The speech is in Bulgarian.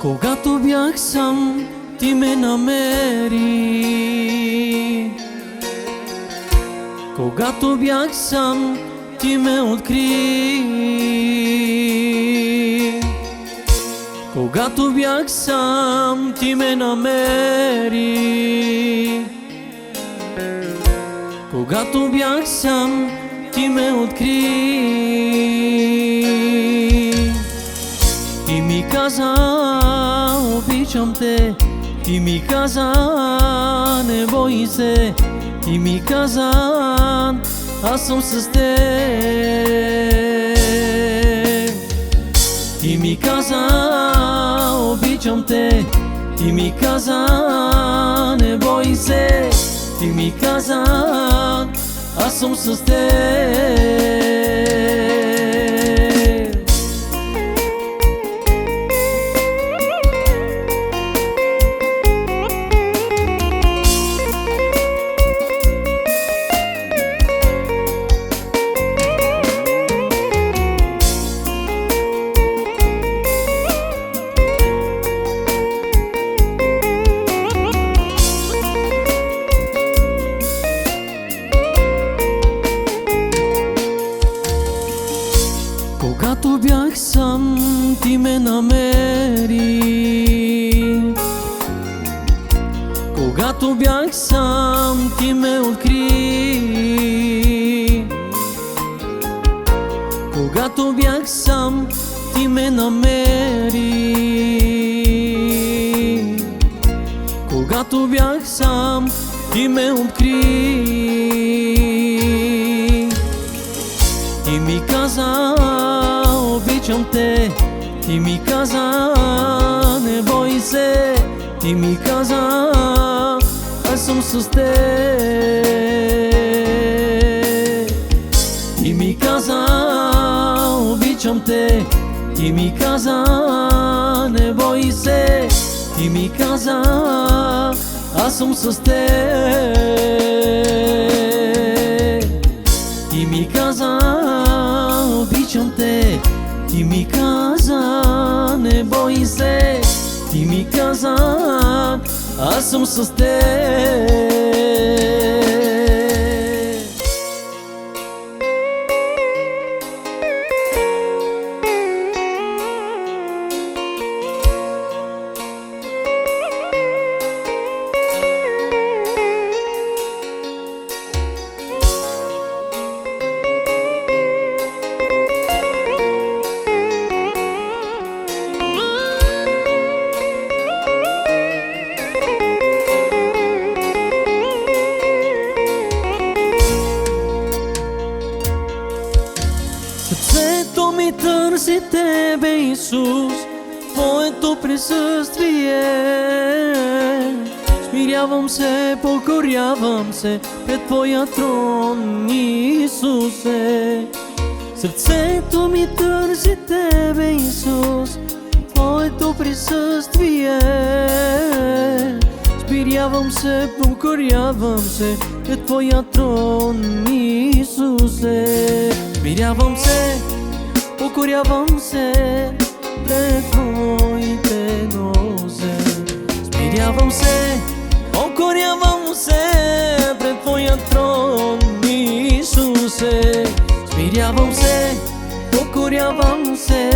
Когато бях сам, ти ме намери. Когато бях сам, ти ме откри. Когато бях сам, ти ме намери. Когато бях сам, ти ме откри. Ти ми каза, обичам те. Ти ми каза, не бой се. Ти ми каза, аз съм с теб. Ти ми каза, обичам те. Ти ми каза, не бой се. Ти ми каза, аз съм с теб. Когато бях сам, ти ме намери. Когато бях сам, ти ме откри. Когато бях сам, ти ме намери. Когато бях сам, ти ме откри. Ти ми каза, обичам те. Ти ми каза, не бой се. Ти ми каза, аз съм с теб. Ти ми каза, обичам те. Ти ми каза, не бой се. Ти ми каза, аз съм с теб. Ти ми каза, обичам те. Ти ми каза, не бой се. Ти ми каза, аз съм с теб. Сърцето ми търси Тебе, Исус, Твоето присъствие. Смирявам се, покорявам се пред Твоя трон, Исусе. Сърцето ми търси Тебе, Исус, Твоето присъствие. Смирявам се, покорявам се пред Твоя трон, Исусе. Смирявам се, покорявам се пред Твоите нозе. Смирявам се, покорявам се пред Твоя трон, Исусе. Смирявам се, покорявам се